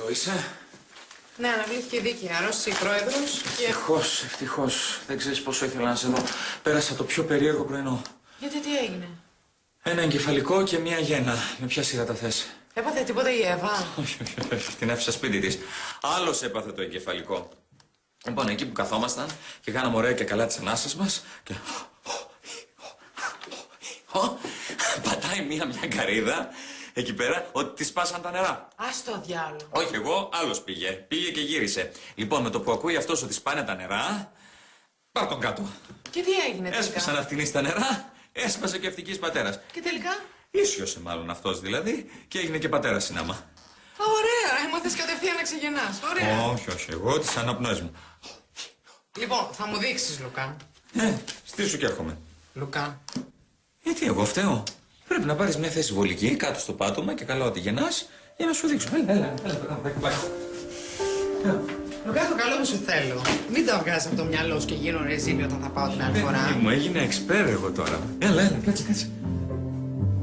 Εδώ είσαι. Ναι, αναβλήθηκε η δίκη. Αρρώστησε η πρόεδρος και... Ευτυχώς. Δεν ξέρεις πόσο ήθελα να σε δω. Πέρασα το πιο περίεργο πρωινό. Γιατί τι έγινε? Ένα εγκεφαλικό και μία γένα. Με ποια σειρά τα θες? Έπαθε τίποτα η Εύα? Όχι. Την άφησα σπίτι της. Άλλος έπαθε το εγκεφαλικό. Λοιπόν, εκεί που καθόμασταν και κάναμε ωραία και καλά τις ανάσες μας και... πατάει μία γκαρίδα εκεί πέρα ότι τη σπάσαν τα νερά. Ας το διάλογο. Όχι εγώ, άλλος πήγε. Πήγε και γύρισε. Λοιπόν, με το που ακούει αυτός ότι σπάνε τα νερά, πάρ' τον κάτω. Και τι έγινε τελικά? Έσπασαν αυτήν στα νερά, έσπασε και ευτυχής πατέρας. Και τελικά? Ίσιοσε μάλλον αυτός δηλαδή και έγινε και πατέρας συνάμα. Ωραία, έμαθες κατευθείαν να ξεγεννάς. Ωραία. Όχι, εγώ τις αναπνοές μου. Λοιπόν, θα μου δείξεις, Λουκά. Στήσου και έρχομαι. Λουκά. Γιατί εγώ φταίω? Πρέπει να πάρεις μια θέση βολική κάτω στο πάτωμα και καλά ότι γεννάς για να σου δείξω. Έλα. Λουκά, το καλό μου σου θέλω. Μην τα βγάζεις από το μυαλό σου και γίνω ρεζίλι όταν θα πάω την άλλη φορά. Μου έγινε εξπέρ εγώ τώρα. Έλα, κάτσε.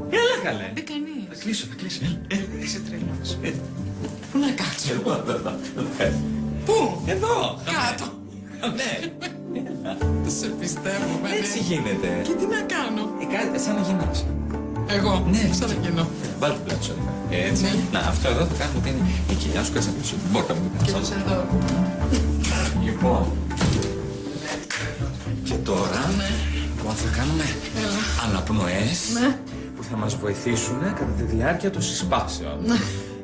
Έλα καλέ. Δεν κανείς. Θα κλείσω. Είσαι τρελός. Πού να κάτσω? Εδώ. Πού? Εδώ. Κάτω. Ναι. Δεν σε πιστεύω, βέβαια. Έτσι γίνεται. Και τι να κάνω? Σαν να γεννάς. Εγώ. Ναι. Σαν να γεννώ. Βάλτε το πλάτσο. Έτσι. Ναι. Να, αυτό εδώ θα κάνουμε ότι είναι η κοιλιά σου. Κάτσε να πίσω. Μπόρτα μου. Και τους εδώ. Λοιπόν. Και τώρα, λοιπόν, θα κάνουμε αναπνοές που θα μας βοηθήσουν κατά τη διάρκεια των συσπάσεων.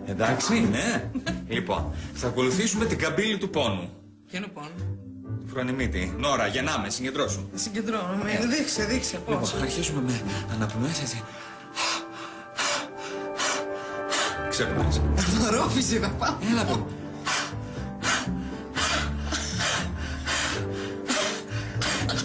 Εντάξει, ναι. Λοιπόν, θα ακολουθήσουμε την καμπύλη του πόνου. Ποιο είναι ο πόνο? Φρονιμίτη. Νόρα, γεννάμε, συγκεντρώσου. Συγκεντρώνομαι. Δείξε πώς. Λοιπόν, θα αρχίσουμε με αναπνοές έτσι. Ξέπνες. Ρόφιση θα πάω. Έλα εδώ.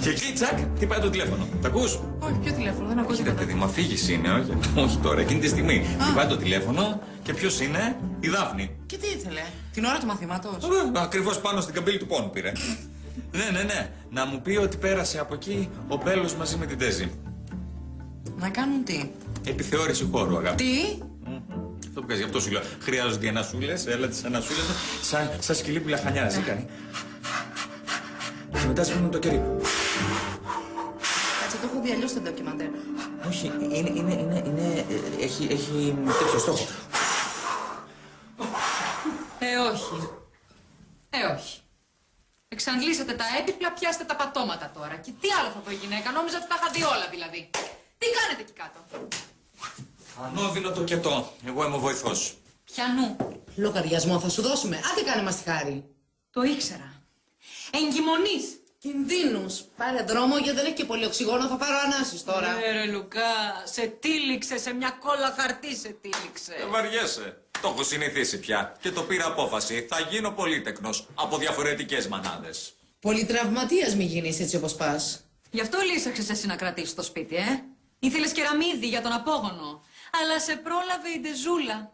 Και εκεί, τσακ, χτυπάει το τηλέφωνο. Τα ακούς? Όχι, ποιο τηλέφωνο, δεν ακούω Όχι, ρε τίποτα. παιδί μου, αφήγηση είναι, όχι τώρα, εκείνη τη στιγμή. Χτυπάει το τηλέφωνο και ποιος είναι? Η Δάφνη. Και τι ήθελε? Την ώρα του μαθήματος? Ακριβώς πάνω στην καμπύλη του πόνου πήρε. Ναι. Να μου πει ότι πέρασε από εκεί ο Μπέλος μαζί με την Τέζη. Να κάνουν τι? Επιθεώρηση χώρου, αγάπη. Τι? Αυτό που κάνεις, γι' αυτό σου λέω. Χρειάζονται οι ανασούλες, έλα τις ανασούλες, σαν σκυλί που λαχανιάζει. Κάνει. Και μετά σβήνουν το κερί. Κάτσε, το έχω δει αλλιώς στο ντοκιμαντέρ. Όχι, έχει τέτοιο στόχο. Όχι. Εξαντλήσατε τα έπιπλα, πιάστε τα πατώματα τώρα. Και τι άλλο θα πω η γυναίκα, νόμιζα ότι τα είχα δει όλα δηλαδή. Τι κάνετε εκεί κάτω? Ανώδυνο το κετό. Εγώ είμαι ο βοηθός. Πιανού? Λογαριασμό θα σου δώσουμε. Άντε κάνε μας τη χάρη. Το ήξερα. Εγκυμονής. Κινδύνους. Πάρε δρόμο γιατί δεν έχει και πολύ οξυγόνο. Θα πάρω ανάσεις τώρα. Ρε Λουκά, σε τύλιξε, σε μια κόλλα χαρτί σε τύλιξε. Βαριέσαι. Το έχω συνηθίσει πια και το πήρα απόφαση. Θα γίνω πολύτεκνος από διαφορετικές μανάδες. Πολυτραυματίας μη γίνεις έτσι όπως πας. Γι' αυτό λύσαξες εσύ να κρατήσεις το σπίτι, Ήθελες κεραμίδι για τον απόγονο. Αλλά σε πρόλαβε η Ντεζούλα.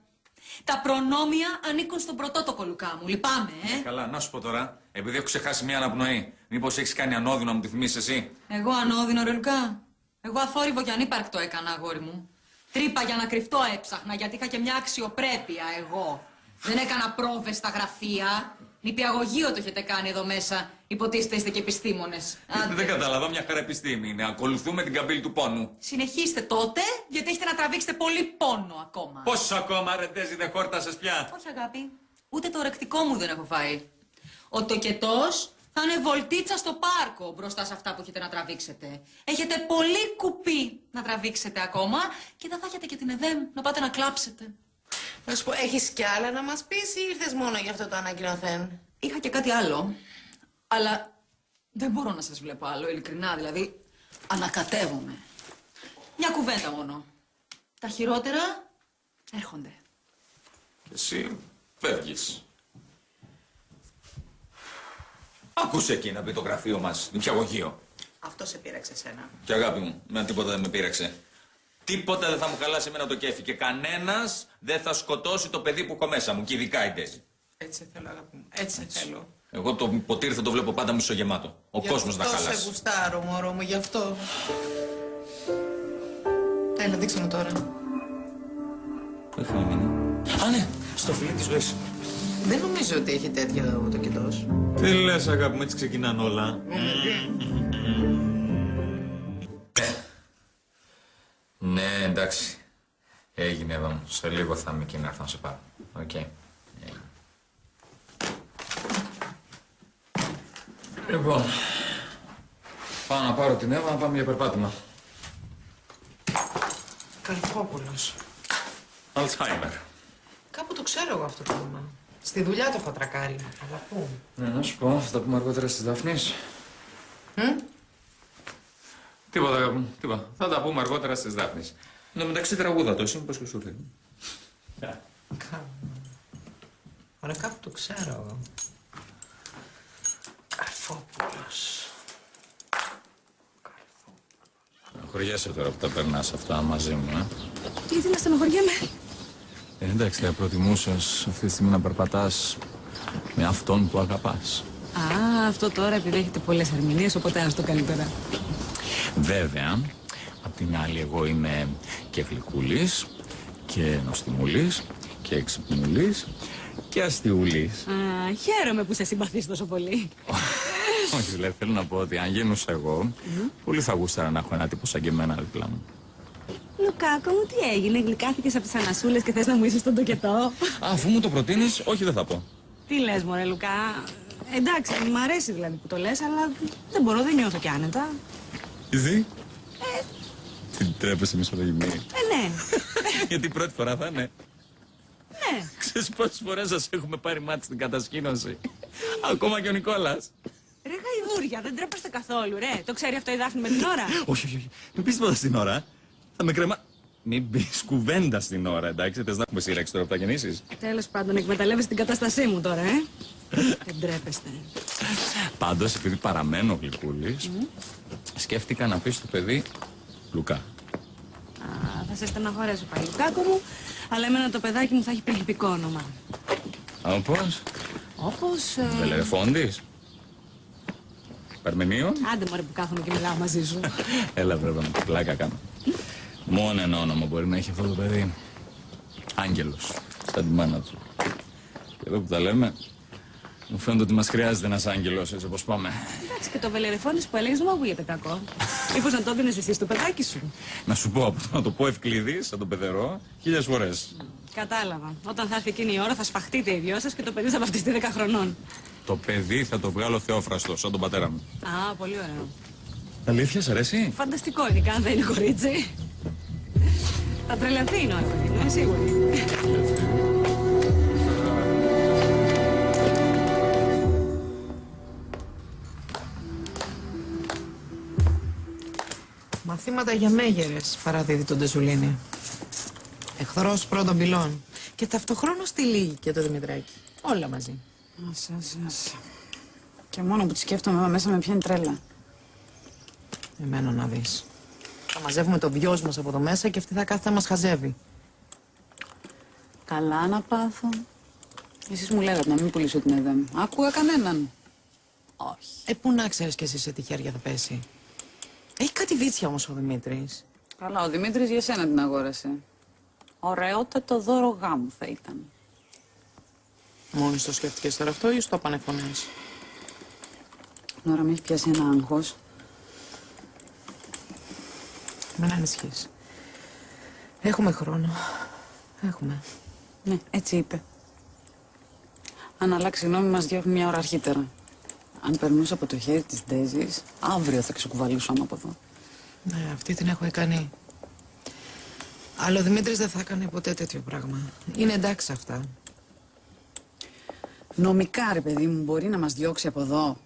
Τα προνόμια ανήκουν στον πρωτότοκο, Λουκά μου. Λυπάμαι, Καλά, να σου πω τώρα, επειδή έχω ξεχάσει μια αναπνοή, μήπως έχεις κάνει ανώδυνο να μου τη θυμίσεις εσύ? Εγώ ανώδυνο, ρε Λουκά. Εγώ αθόρυβο και ανύπαρκτο έκανα, αγόρι μου. Τρύπα για να κρυφτώ έψαχνα, γιατί είχα και μια αξιοπρέπεια εγώ. Δεν έκανα πρόβες στα γραφεία. Νηπιαγωγείο το έχετε κάνει εδώ μέσα. Υποτίθεται είστε και επιστήμονες. Δεν κατάλαβα, μια χαρά επιστήμη είναι. Ακολουθούμε την καμπύλη του πόνου. Συνεχίστε τότε, γιατί έχετε να τραβήξετε πολύ πόνο ακόμα. Πόσο ακόμα, ρε Τέζη, δεν χόρτασες πια? Όχι, αγάπη. Ούτε το ρεκτικό μου δεν έχω φάει. Ο τοκετός θα είναι βολτίτσα στο πάρκο μπροστά σε αυτά που έχετε να τραβήξετε. Έχετε πολύ κουπί να τραβήξετε ακόμα και δεν θα έχετε και την ΕΔΕΜ να πάτε να κλάψετε. Να σου πω, έχεις κι άλλα να μας πεις ή ήρθες μόνο για αυτό το ανακοινωθέν? Είχα και κάτι άλλο, αλλά δεν μπορώ να σας βλέπω άλλο, ειλικρινά, δηλαδή ανακατεύομαι. Μια κουβέντα μόνο. Τα χειρότερα έρχονται. Και εσύ φεύγεις. Άκουσε εκεί να πει το γραφείο μας, νηπιαγωγείο. Αυτό σε πείραξε σένα. Και αγάπη μου, με τίποτα δεν με πείραξε. Τίποτα δεν θα μου χαλάσει εμένα το κέφι και κανένας δεν θα σκοτώσει το παιδί που έχω μέσα μου, και ειδικά η Ντέζη. Έτσι θέλω, αγάπη μου. Έτσι θέλω. Εγώ το ποτήρι θα το βλέπω πάντα μισογεμάτο. Ο κόσμος να Γι' αυτό χαλάσει. σε γουστάρω, μωρό μου, γι' αυτό. Έλα, δείξε μου τώρα. Πού είχαμε μείνει? Α, ναι, στο φιλί της ζωής. Δεν νομίζω ότι έχει τέτοια το κοιτός. Τι λες, αγάπη μου, έτσι ξεκινάνε όλα. Ναι, εντάξει. Έγινε εδώ. Σε λίγο θα είμαι εκεί να έρθω να σε πάρω. Οκ. Λοιπόν, πάω να πάρω την Εύα να πάμε για περπάτημα. Καρφόπουλος. Αλτσχάιμερ. Κάπου το ξέρω εγώ αυτό το όνομα. Στη δουλειά το έχω τρακάρει. Αλλά πού? Ναι, να σου πω, θα τα πούμε αργότερα στις Δαφνείς. Τίποτα, αγάπη μου, τίποτα. Θα τα πούμε αργότερα στις Δάφνεις. Εν τω μεταξύ τραγούδα το, εσύ μήπως και σου ήρθε. Ωραία, κάπου το ξέρω εγώ. Καρφόπουλος. Χωριέσαι τώρα που τα περνάς αυτά μαζί μου, Γιατί να στενοχωριέμαι. Εντάξει, θα προτιμούσες αυτή τη στιγμή να περπατάς με αυτόν που αγαπάς. Α, αυτό τώρα επιδέχεται πολλές ερμηνείες, οπότε ας το καλύτερα. Βέβαια, απ' την άλλη εγώ είμαι και γλυκούλης και νοστιμούλης και εξυπνούλης και αστιούλης. Α, χαίρομαι που σε συμπαθείς τόσο πολύ. Όχι, δηλαδή θέλω να πω ότι αν γίνουσα εγώ, πολύ θα γούσταρα να έχω ένα τύπο σαν και εμένα δίπλα μου. Λουκάκο μου, τι έγινε, γλυκάθηκες από τις ανασούλες και θες να μου είσαι στον τοκετό. Αφού μου το προτείνεις, όχι δεν θα πω. Τι λες μωρέ Λουκά, εντάξει, μ' αρέσει δηλαδή που το λες, αλλά δεν μπορώ, δεν νιώθω κι άνετα. Εσύ? Τι τρέπεσαι μισολογημή. Ναι. Γιατί πρώτη φορά θα είναι. Ναι. Ξέρεις πόσες φορές σας έχουμε πάρει μάτι στην κατασκήνωση. Ακόμα και ο Νικόλας. Ρε γαϊδούρια, δεν τρέπεστε καθόλου, ρε. Το ξέρει αυτό η Δάφνη με την ώρα. Όχι, όχι, όχι. Μην πεις τίποτα στην ώρα. Θα με κρεμά... Μην πεις κουβέντα στην ώρα, εντάξει. Θες να έχουμε σύρεξη τώρα που θα γεννήσεις. Τέλος πάντων, εκμεταλλεύεσαι την κατάστασή μου τώρα, Δεν τρέπεστε. Πάντως, επειδή παραμένω γλυκούλης, σκέφτηκα να πεις στο παιδί Λουκά. Α, θα σε στεναχωρέσω πάλι, Λουκάκο μου, αλλά εμένα το παιδάκι μου θα έχει πριγκιπικό όνομα. Όπως? Όπως... Βελερεφόντης. Παρμενίων. Άντε μωρέ που κάθομαι και μιλάω μαζί σου. Έλα βρε με πλάκα κάνω. Μόνο ένα όνομα μπορεί να έχει αυτό το παιδί. Άγγελος. Σαν τη μάνα του. Και εδώ που τα λέμε, μου φαίνεται ότι μας χρειάζεται ένας άγγελος έτσι όπως πάμε. Εντάξει, και το βελερεφόνης που έλεγες δεν μου ακούγεται κακό. Μήπως να το δίνεις εσύ στο παιδάκι σου. Να σου πω, από το να το πω ευκλήδης, σαν τον παιδερό, 1000 φορές. Κατάλαβα. Όταν θα έρθει εκείνη η ώρα θα σφαχτείτε οι δυο σας και το παιδί θα βαφτιστεί 10 χρονών. Το παιδί θα το βγάλω θεόφραστο, σαν τον πατέρα μου. Α, πολύ ωραίο. Αλήθεια, σ' αρέσει? Φανταστικό, ειδικά αν δεν είναι κορίτσι. Θα τρελαθεί η Νόρα, είμαι σίγουρη. Μαθήματα για μέγερες, παραδίδει τον Τεζουλίνη. Εχθρός πρώτων πυλών. Και ταυτοχρόνως τη Λίγη και το Δημητράκη. Όλα μαζί. Άσε. Και μόνο που τη σκέφτομαι μέσα με πιάνει τρέλα. Εμένα να δεις. Θα μαζεύουμε το βιός μας από εδώ μέσα και αυτή θα κάθεται να μας χαζεύει. Καλά να πάθω. Εσείς μου λέγατε να μην πουλήσω την ΕΔΕΜ. Άκουγα κανέναν. Όχι. Πού να ξέρεις κι εσύ σε τι χέρια θα πέσει. Έχει κάτι βίτσια όμως ο Δημήτρης. Καλά, ο Δημήτρης για σένα την αγόρασε. Ωραιότατο δώρο γάμου θα ήταν. Μόνος το σκέφτηκες τώρα αυτό ή στο πάνε φωνές? Νόρα, με έχει πιάσει ένα άγχος. Μην ανησυχείς. Έχουμε χρόνο. Έχουμε. Ναι, έτσι είπε. Αν αλλάξει γνώμη μας διώχνει μια ώρα αρχίτερα. Αν περνούσε από το χέρι της Ντέζης, αύριο θα ξεκουβαλούσαμε από εδώ. Ναι, αυτή την έχω ικανή. Αλλά ο Δημήτρης δεν θα έκανε ποτέ τέτοιο πράγμα. Είναι εντάξει αυτά. Νομικά, ρε παιδί μου, μπορεί να μας διώξει από εδώ.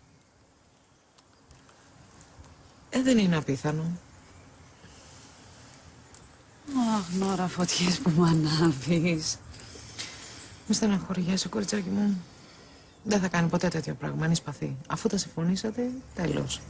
Δεν είναι απίθανο. Αχ, Νόρα, φωτιές που μου ανάβεις. Μη στεναχωριέσαι, κοριτσάκι μου. Δεν θα κάνει ποτέ τέτοιο πράγμα, είναι σπαθή. Αφού τα συμφωνήσατε, τέλος.